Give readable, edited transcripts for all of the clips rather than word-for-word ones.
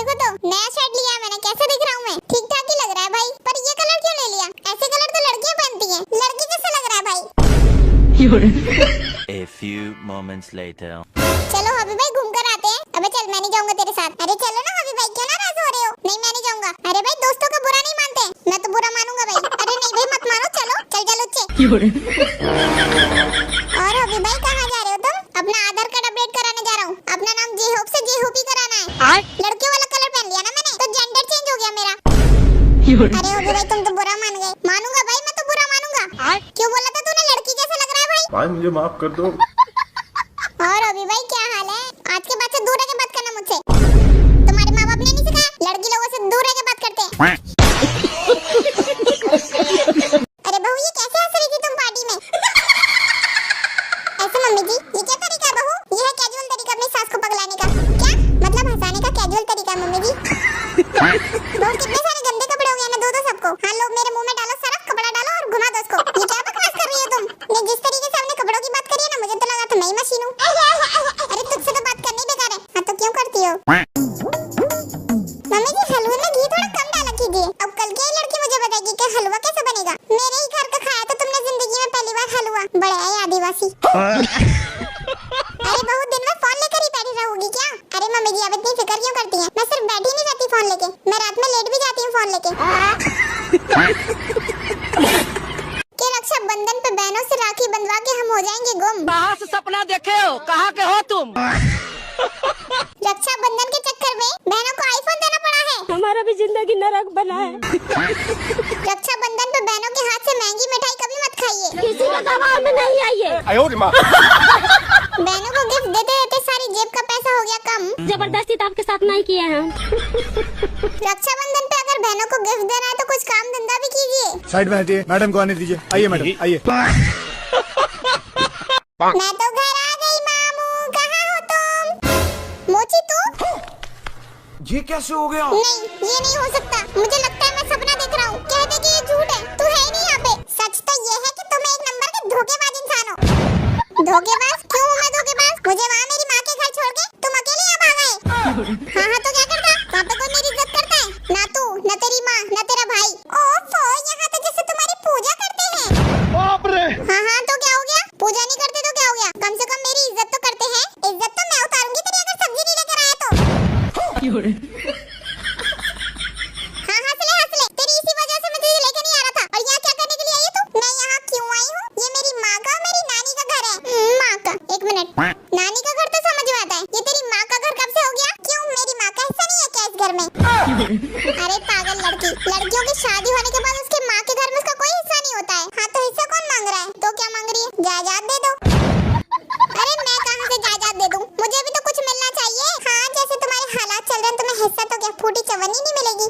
देखो तो नया शर्ट लिया है मैंने, कैसा दिख रहा हूँ मैं? ठीक ठाक ही लग रहा है भाई, पर ये कलर क्यों ले लिया? ऐसे कलर तो लड़कियां पहनती हैं, लड़की कैसा लग रहा है भाई? A few moments later. चलो हबी भाई घूम कर आते हैं। अबे चल, मैं नहीं जाऊंगा तेरे साथ। अरे चलो ना हबी भाई, क्यों नाराज हो रहे हो? नहीं मैं नहीं जाऊंगा। अरे भाई दोस्तों का बुरा नहीं मानते, मैं तो बुरा मानूंगा भाई। अरे नहीं भाई मत मानो, चलो चल चल उच्चे। और हबी भाई कहाँ जा रहे हो तुम? अपना आधार कार्ड अपडेट कराने जा रहा हूँ। अपना नाम जे होप से जे होप ही कराना है। लड़कियों वाला कलर पहन लिया ना मैंने, तो जेंडर चेंज हो गया मेरा। अरे हबी भाई तुम तो बुरा मान गए। मानूंगा भाई, मैं तो बुरा मानूंगा। क्यों बोला था तूने लड़की जैसा लग रहा है भाई? भाई मुझे माफ कर दो। और अभी भाई क्या हाल है? आज के बाद से दूर रह के बात करना मुझसे। तुम्हारे माँ बाप ने नहीं सिखाया लड़की लोगों से दूर रह के बात करते हैं? अरे बहू ये कैसे हंस रही थी तुम पार्टी में? ऐसे मम्मी जी ये क्या तरीका है बहू? ये है कैजुअल तरीका अपनी सास को पगलाने का। क्या मतलब हंसाने का कैजुअल तरीका है मम्मी जी? बहू कितने सारे गंदे कपड़े हो गए ना, दो सबको। हाँ लो मेरे मुंह में डालो सरफ, कपड़ा डालो और घुमा दो उसको। ये क्या बकवास कर रही हो तुम? मैं जिस तरीके से हमने कपड़ों की बात करी है ना, मुझे तो लगा था मैं ही मशीन हूँ। अरे तुझसे तो बात करनी बेकार है। हाँ तो क्यों करती हो? मम्मी जी हलवे में घी थोड़ा कम डाला कीजिए। अब कल की लड़की मुझे बताएगी कि हलवा कैसे बनेगा। मेरे ही घर का खाया तो तुमने जिंदगी में पहली बार हलवा। बड़े है आदिवासी। अरे बहुत दिन में फोन लेकर ही बैठी रहोगी क्या? अरे मम्मी जी अब इतनी फिक्र क्यों करती हैं? मैं सिर्फ बैठी नहीं रहती फोन लेके, मैं रात में लेट भी जाती हूँ फोन लेके। के रक्षाबंधन पे बहनों से राखी बंधवा के हम हो जाएंगे गुम। कहाँ से सपना देखे हो? कहाँ के हो तुम? रक्षाबंधन के चक्कर में बहनों को आईफोन देना पड़ा है। हमारा भी जिंदगी नरक बना है। रक्षाबंधन पे बहनों के हाथ से महंगी मिठाई कभी मत खाइए। किसी का दबाव में नहीं आइए। बहनों को गिफ्ट देते देते सारी जेब का पैसा हो गया कम। जबरदस्ती तो आपके साथ नहीं किया है। रक्षाबंधन पे अगर बहनों को गिफ्ट देना है तो कुछ काम धंधा भी कीजिए। साइड में हटिए, मैडम को आने दीजिए। आइए मैडम आइए। मैं तो घर आ गई मामू, कहाँ हो तुम? मोची तू? ये कैसे हो गया? नहीं ये नहीं हो सकता, मुझे लगता है मैं सपना देख रहा हूँ। कह दे कि ये झूठ है, तू है ही नहीं यहाँ पे। सच तो ये है कि तुम एक नंबर के धोखेबाज इंसान हो। धोखेबाज? क्यों हूँ मैं धोखेबाज? मुझे वहाँ मेरी माँ के घर छोड़ के तुम अकेले यहाँ भाग आए। हाँ तो क्या करता? वहाँ पे कोई मेरी इज्जत करता है? ना तू, ना तेरी माँ, ना तेरा भाई। ओफो, यहाँ तो जैसे तुम्हारी पूजा करते हैं। बाप रे। हाँ तो क्या हो गया? पूजा नहीं करते तो क्या हो गया? कम से कम मेरी इज्जत तो करते हैं। इज्जत तो मैं उतारूंगी तेरी अगर सब्जी नहीं लेकर आया तो। हाँ हंस ले, तेरी इसी वजह से मैं तुझे लेकर नहीं आ रहा था। और यहाँ क्या करने के लिए आई है तू? मैं यहाँ क्यों आई हूँ? ये मेरी माँ का और मेरी नानी का घर है। माँ का? एक मिनट, नानी का घर तो समझ में आता है, ये तेरी माँ का घर कब से हो गया? क्यों मेरी माँ का हिस्सा नहीं है क्या इस घर में? अरे पागल लड़की, लड़कियों की शादी होने के बाद उसके माँ के घर में उसका कोई हिस्सा नहीं होता है। हाँ तो हिस्सा कौन मांग रहा है? तो क्या मांग रही है? जायदाद दे दो। अरे मैं कहाँ से जायदाद दे दूँ? मुझे भी तो कुछ मिलना चाहिए। हाँ जैसे तुम्हारे हालात चल रहे हैं तुम्हें हिस्सा तो क्या फूटी चवन्नी नहीं मिलेगी।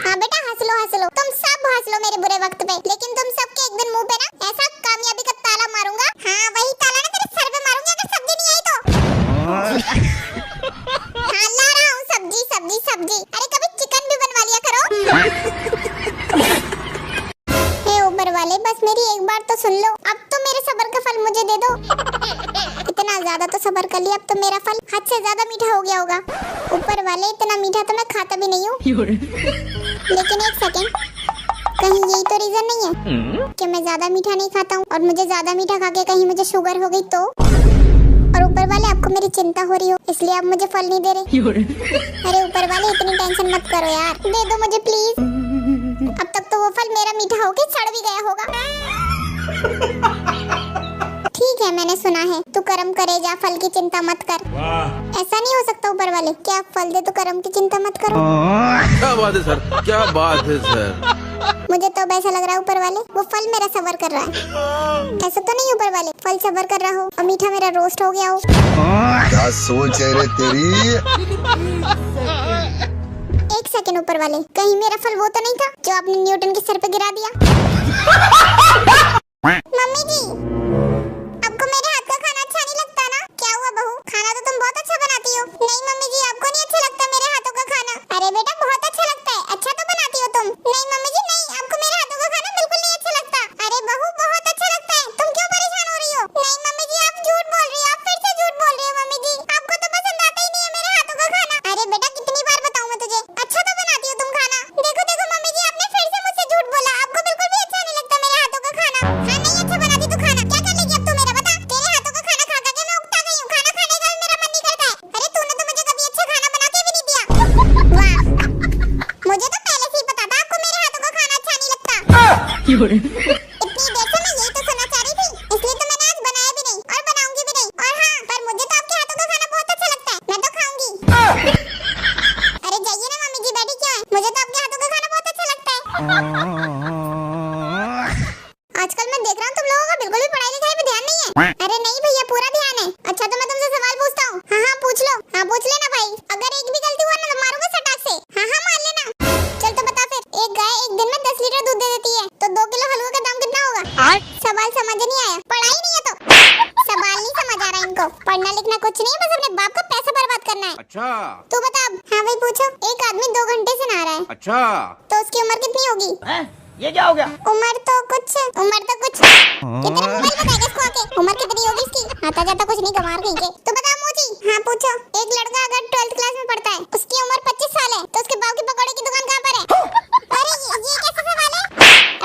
हाँ बेटा हंस लो, तुम सब हंस लो मेरे बुरे वक्त पे, लेकिन तुम सबके एक दिन मुंह पे ना ऐसा कामयाबी का ताला मारूंगा। हाँ वही ताला ना तेरे सर पे मारूंगी अगर सब्जी नहीं आई तो। हाँ ला रहा हूँ सब्जी। अरे कभी चिकन भी बनवा लिया करो। हे ऊपर वाले बस मेरी एक बार तो सुन लो, अब तो मेरे सब्र का फल मुझे दे दो। इतना ज्यादा तो सब्र कर लिया, अब तो मेरा फल हद से ज्यादा मीठा हो गया होगा। ऊपर वाले इतना मीठा तो मैं खाता भी नहीं हूँ। लेकिन एक सेकंड, कहीं यही तो रीजन नहीं है कि मैं ज्यादा मीठा नहीं खाता हूँ और मुझे ज्यादा मीठा खा के कहीं मुझे शुगर हो गई तो? और ऊपर वाले आपको मेरी चिंता हो रही हो इसलिए आप मुझे फल नहीं दे रहे। अरे ऊपर वाले इतनी टेंशन मत करो यार, दे दो मुझे प्लीज। अब तक तो वो फल मेरा मीठा होके सड़ भी गया होगा। ठीक है मैंने सुना है, तू कर्म करे जा, फल की चिंता मत कर। ऐसा नहीं हो सकता ऊपर वाले, क्या फल दे तो कर्म की चिंता मत करो? क्या बात है सर, क्या बात है सर। मुझे तो अब ऐसा लग रहा है ऊपर वाले वो फल मेरा सबर कर रहा है। ऐसा तो नहीं ऊपर वाले फल सबर कर रहा हो और मीठा मेरा रोस्ट हो गया हो। क्या सोच है रे तेरी? एक सेकंड ऊपर वाले, कहीं मेरा फल वो तो नहीं था जो आपने न्यूटन के सर पे गिरा दिया? मम्मी जी आपको मेरे हाथ का खाना अच्छा नहीं लगता ना? क्या हुआ बहू, खाना तो तुम बहुत अच्छा बनाती हो। नहीं मम्मी जी आपको नहीं अच्छा लगता मेरे हाथों का खाना? अरे बेटा बहुत अच्छा लगता है, अच्छा तो बनाती हो तुम। नहीं मम्मी जी नहीं, आपको मेरे हाथों का खाना बिल्कुल नहीं अच्छा लगता। अरे बहू बहुत अच्छा लगता है, तुम क्यों परेशान हो रही हो? नहीं मम्मी जी आप झूठ बोल रही हो, आप फिर से झूठ बोल रही हो। मम्मी जी आपको तो पसंद आता ही नहीं है मेरे हाथों का खाना। अरे इतनी देर से मैं यही तो सुनना चाह रही थी, इसलिए तो मैंने आज बनाया भी नहीं और बनाऊंगी भी नहीं। और हाँ, पर मुझे तो आपके हाथों का खाना बहुत अच्छा लगता है, मैं तो खाऊंगी। अरे जाइए ना मम्मी जी, बैठी क्यों है? मुझे तो आपके हाथों का खाना बहुत अच्छा लगता है। आजकल मैं देख रहा हूँ तुम लोगों का बिल्कुल भी पढ़ाई लिखाई पे ध्यान नहीं है। अरे नहीं भैया, पूरा ध्यान है। अच्छा तो मैं तुमसे सवाल पूछता हूँ। हाँ हाँ पूछ लो, हाँ पूछ लेना भाई। अगर एक भी गलती हुआ ना तो मारूंगा सटाक से। हाँ हाँ मान लेना। चल तो बता फिर, एक गाय एक दिन में 10 लीटर दूध दे देती है, तो 2 किलो हलवे का दाम कितना होगा? सवाल समझ नहीं आया, पढ़ाई नहीं है तो सवाल नहीं समझ आ रहा इनको। पढ़ना लिखना कुछ नहीं है, बस अपने बाप का पैसा बर्बाद करना है। अच्छा तू बता अब। हाँ भाई पूछो। एक आदमी 2 घंटे से नहा रहा है, अच्छा तो उसकी उम्र कितनी होगी? ये क्या हो गया? उम्र तो कुछ कितने मोबाइल बताएगा इसको आके, उम्र कितनी होगी इसकी? आता जाता कुछ नहीं, गंवार कहीं के। तो बता मोची। हाँ पूछो। एक लड़का अगर 12th क्लास में पढ़ता है, उसकी उम्र 25 साल है, तो उसके बाप की पकौड़े की दुकान कहाँ पर है? अरे ये कैसा सवाल है?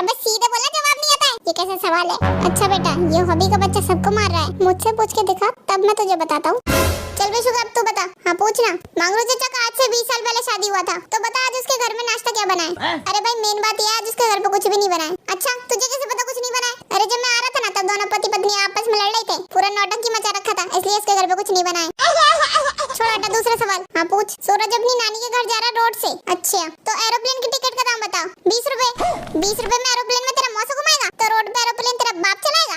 अबे सीधे बोला, जवाब नहीं आता है। ये कैसा सवाल है? अच्छा बेटा, ये हॉबी का बच्चा सबको मार रहा है, मुझसे पूछ के दिखा, तब मैं तुझे बताता हूँ। चल बे शुगर, अब तू बता। हाँ पूछना। मांगरू चाचा का आज से 20 साल पहले शादी हुआ था, तो बता आज उसके घर में नाश्ता क्या बना है? अरे भाई मेन बात ये है, आज उसके घर पे कुछ भी नहीं बना है। अच्छा तुझे कैसे पता कुछ नहीं बना है? अरे जब मैं आ रहा था ना, तब दोनों पति पत्नी आपस में लड़ रहे थे, पूरा नौटंकी मचा रखा था, इसलिए इसके घर पे कुछ नहीं बना है। छोड़ हटा, दूसरा सवाल। हाँ पूछ। सूरज अपनी नानी के घर जा रहा रोड से। अच्छा तो एरोप्लेन की टिकट का दाम बता। 20 रुपए। 20 रुपए में एरोप्लेन में तेरा मौसा घुमाएगा? तो रोड पे एरोप्लेन तेरा बाप चलाएगा?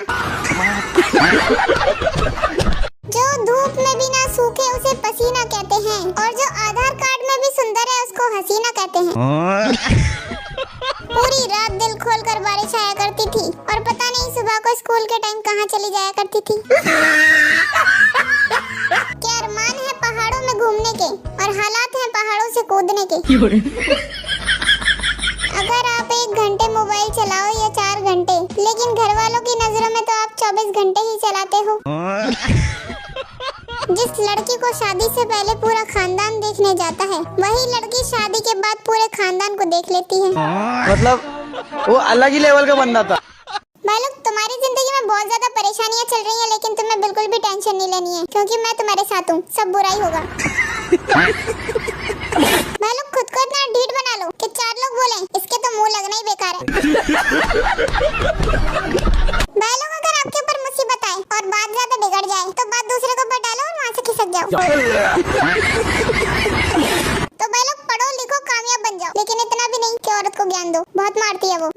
जो धूप में भी ना सूखे उसे पसीना कहते हैं, और जो आधार कार्ड में भी सुंदर है उसको हसीना कहते हैं। पूरी रात दिल खोल कर बारिश आया करती थी, और पता नहीं सुबह को स्कूल के टाइम कहाँ चली जाया करती थी। क्या अरमान है पहाड़ों में घूमने के, और हालात हैं पहाड़ों से कूदने के। अगर आप 1 घंटे मोबाइल चलाओ या 4 घंटे, लेकिन घर वालों की नजरों में तो आप 24 घंटे ही चलाते हो। जिस लड़की को शादी से पहले पूरा खानदान देखने जाता है, वही लड़की शादी के बाद पूरे खानदान को देख लेती है। मतलब वो अलग ही लेवल का बंदा था। भाई लोग, तुम्हारी जिंदगी में बहुत ज्यादा परेशानियां चल रही हैं, लेकिन तुम्हें बिल्कुल भी टेंशन नहीं लेनी है, क्योंकि मैं तुम्हारे साथ हूँ, सब बुरा ही होगा। भाई लोग, खुद को इतना ढीठ बना लो कि 4 लोग बोलें इसके तो मुंह लगना ही बेकार है। भाई लोग, अगर आपके ऊपर मुसीबत आए और बात ज्यादा बिगड़ जाए, तो बात दूसरे को ऊपर डालो और वहाँ से खिसक जाओ। तो भाई लोग, पढ़ो लिखो कामयाब बन जाओ, लेकिन इतना भी नहीं कि औरत को ज्ञान दो, बहुत मारती है वो।